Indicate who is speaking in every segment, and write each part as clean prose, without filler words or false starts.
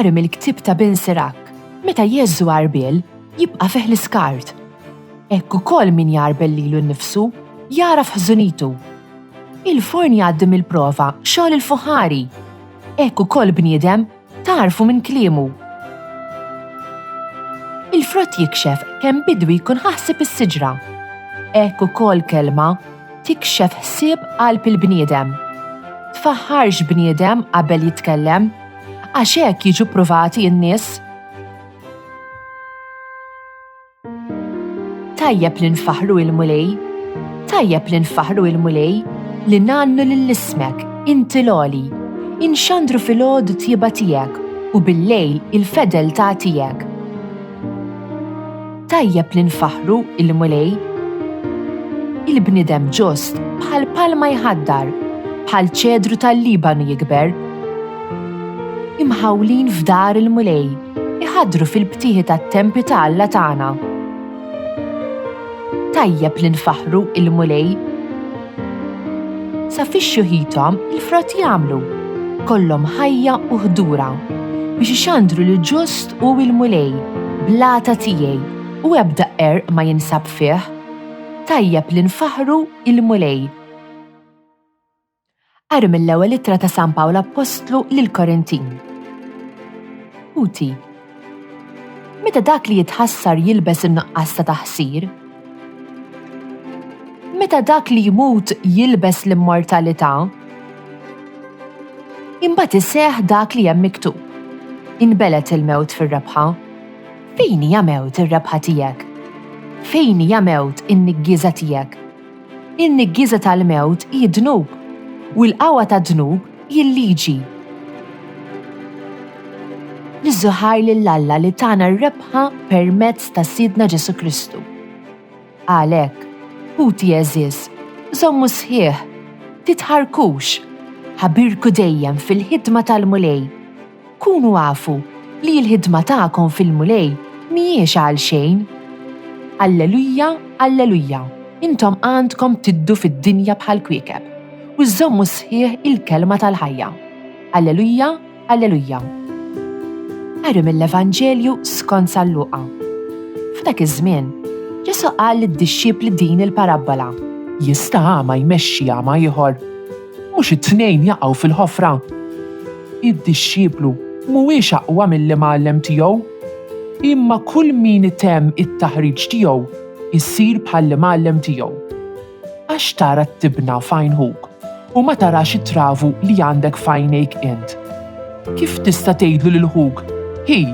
Speaker 1: Qari mill-ktieb ta' Ben Sirach, meta Jeżu għarbel, jibqa' fih l-iskart. Hekk ukoll min jarbel lilu nnifsu, jara f'ħżunitu. Il-forn jgħaddi mill-prova xogħol il-fuħari. Hekk ukoll bniedem tarfu minn kliemu. Il-frott jikxef kemm bidwi jkun ħassib is-siġra. Hekk ukoll kelma tikxef ħsieb qalb il-bniedem. Tfaħħarx bniedem qabel jitkellem għax hekk jiġu provati n-nies. Tajjeb li nfaħru il-mulej, tajjeb li nfaħru il-mulej li nannu lill-ismek inti l-għoli, inxandru fil-għodu tjieba tiegħek u bil-lejl il-fedel ta' tiegħek. Tajjeb li nfaħru il-mulej, il-bnidem ġust bħal palma jħaddar, bħal ċedru tal-Libanu jikber. Imħawlin f'dar il-mulej, iħaddru fil-btieħi tat-tempju ta' Alla tagħna. Tajjeb li nfaħru il-mulej. Sa fix-xuħithom il-frott jagħmlu, kollhom ħajja u ħdura biex ixandru li ġust u il-mulej blata tiegħi u ebda ma jinsab fih. Tajjeb li nfaħru il-mulej. Qari mill-ewwel ittra ta' San Pawl Apostlu lil-Korintin. Uti, meta dak li jitħassar jilbes in-nuqqas ta' taħsir? Meta dak li jmut jilbes l-immortalità? Imbagħad iseħħ dak li hemm miktub. Inbelet il-mewt fir-rebħa. Fejn hija mewt ir-rebħa tiegħek? Fejn hija mewt in-niggiża tiegħek? In-niggiża tal-mewt hi d-dnub u l-qawwa tad-dnub hi l-liġi. Niżżuħar lill-Alla li tagħna r-rebħa permezz ta' Sidna Ġesu Kristu. Għalhekk, Uti eżiż, żommu sħiħ, titħarkux, ħabirku dejjem fil-ħidma tal-mulej. Kunu għafu li l-ħidma tagħkom fil-mulej mhijiex għal xejn. Alleluja, alleluja, intom għandkom tiddu fid-dinja bħal kwiekeb u żommu sħiħ il-kelma tal-ħajja. Alleluja, alleluja. Qari mill-Evanġelju skont San Luqa. F'dak iż-żmien, Ġesu qal lid-dixxiepli din il-parabbola. Jista' għama jmexxi għama ieħor, mhux it-tnejn jaqgħu fil-ħofra. Id-dixxieplu mhuwiex aqwa milli mgħallem tiegħu, imma kull min itemm it-taħriġ tiegħu issir bħall mgħallem tiegħu. Għax tara t-tibna f'għajnħuk u ma tarax it-travu li għandek f'għajnejk int. Kif tista' tgħidlu lil ħuk, hi,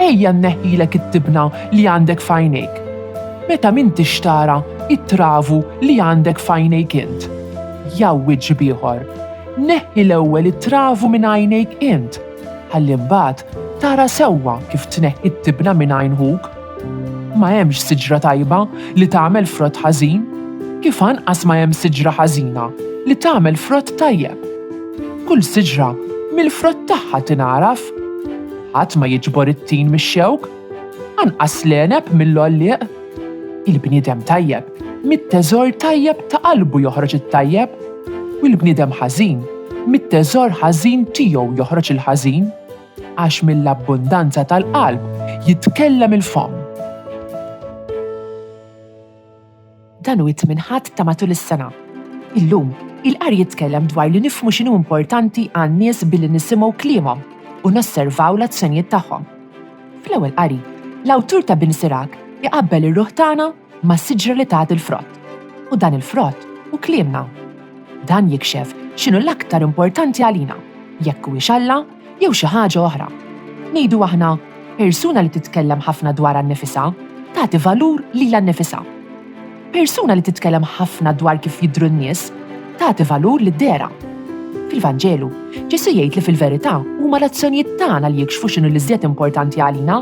Speaker 1: ejja nneħħilek it-tibna li għandek f'għajnejk, meta m'intix tara it-travu li għandek f'għajnejk int. Jawwiġ ieħor, neħħi l-ewwel it-travu minn għajnejk int, ħalli mbagħad tara sewwa kif tneħħi t-tibna minn għajnħuk. Ma hemmx siġra tajba li tagħmel frott ħażin, kif anqas ma hemm siġra ħażina li tagħmel frott tajjeb. Kull siġra mill-frott tagħha tingħaraf. Ħadd ma jiġbor it-tin mix-xewk, anqas l-għeneb mill-għolliq. Il-bniedem tajjeb mit-teżor tajjeb ta' qalbu joħroġ it-tajjeb u l-bniedem ħażin mit-teżor ħażin tiegħu joħroġ il-ħażin għax mill-abbundanza tal-qalb jitkellem il-fom. Dan hu it-tminħat ta' matul is-sena. Illum il-qari jitkellem dwar li nifhmu x'inhu importanti għan-nies billi nisimgħu kliemhom u nosservaw l-azzjonijiet tagħhom. Fl-ewwel qari, l-awtur ta' Ben Sirach iqabbel ir-ruħ tagħna mas-siġra li tagħti l-frott u dan il-frott hu kliemna. Dan jikxef x'inhu l-aktar importanti għalina, jekk huwiex Alla jew xi ħaġa oħra. Ngħidu aħna persuna li titkellem ħafna dwar an-nifisha tagħti valur lilha nnifisha. Persuna li titkellem ħafna dwar kif jidhru n-nies tagħti valur lid-dera. Fil-Vanġelu, Ġesu jgħid li fil-verità huma l-azzjonijiet tagħna li jikxfu x'inhu l-iżjed importanti għalina.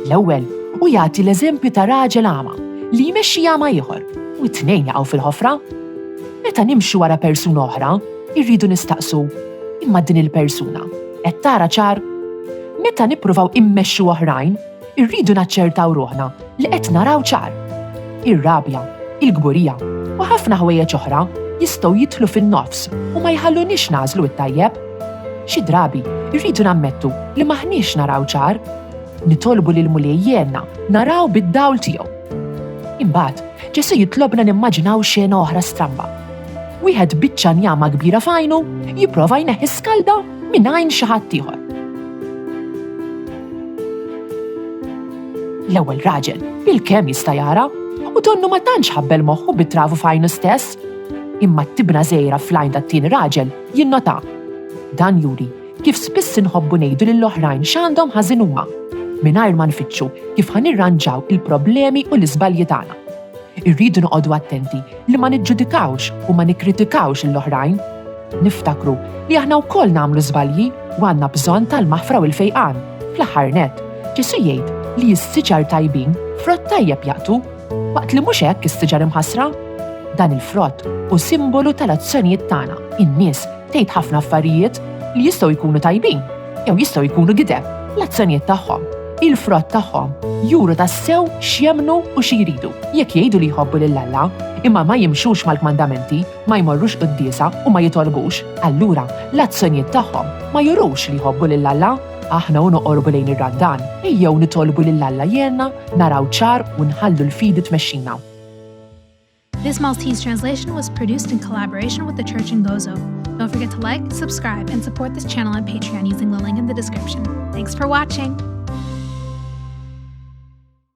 Speaker 1: L-ewwel u jagħti l-eżempju ta' raġel għama li jmexxi għama ieħor u t-tnejn jaqgħu fil-ħofra. Meta nimxu wara persuna oħra, irridu nistaqsu, imma din il-persuna qed tara ċar? Meta nippruvaw immexxu oħrajn, irridu naċċertaw ruħna li qed naraw ċar. Ir-rabja, il-gburija u ħafna ħwejjeġ oħra jistgħu jidħlu fin-nofs u ma jħallunix nażlu t-tajjeb. Xi drabi irridu nammettu li maħniex naraw ċar, nitolbu lil mulejjenna naraw bid-dawl tiegħu. Imbagħad, Ġesu jitlobna nimmaġinaw xena oħra stramba. Wieħed biċċa njama kbira fajnu jipprova jneħħi skalda minn għajn xi ħadd ieħor. L-ewwel raġel bil-kemm jista' jara u donnu ma tantx ħabbel moħħu bit-travu fajnu stess, imma t-tibna żejra fl-għajn tat-tieni raġel jinnota. Dan juri kif spiss inħobbu ngħidu lill-oħrajn x'għandhom ħażin huma mingħajr ma nfittxu kif ħanirranġaw il-problemi u l-iżbalji tagħna. Irridu noqogħdu attenti li ma niġġudikawx u ma nikkritikawx l-oħrajn. Niftakru li aħna wkoll nagħmlu żbalji u għandna bżonn tal-maħfra u l-fejqan. Fl-aħħar nett, Ġesu jgħid li s-siġar tajbin frott tajjeb jaqtu, waqt li mhux hekk is-siġar imħassra. Dan il-frott u simbolu tal-azzjonijiet tagħna. In-nies tgħid ħafna affarijiet li jistgħu jkunu tajbin jew jistgħu jkunu gideb. L-azzjonijiet tagħhom, il-frott tagħhom juru tassew x'jemnu u x'jridu. Jekk jgħidu li jħobbu lill-Alla, imma ma jimxux mal-kmandamenti, ma jmorrux quddiesa u ma jitolbux, allura l-azzjonijiet tagħhom ma jurux li jħobbu lill-Alla. Aħna u noqorbu lejn ir-raddan, ejjew nitolbu lill-Alla jenna naraw ċar u nħallu l-fidi tmexxina.
Speaker 2: This Maltese translation was produced in collaboration with the church in Gozo. Don't forget to like, subscribe, and support this channel on Patreon using the link in the description. Thanks for watching!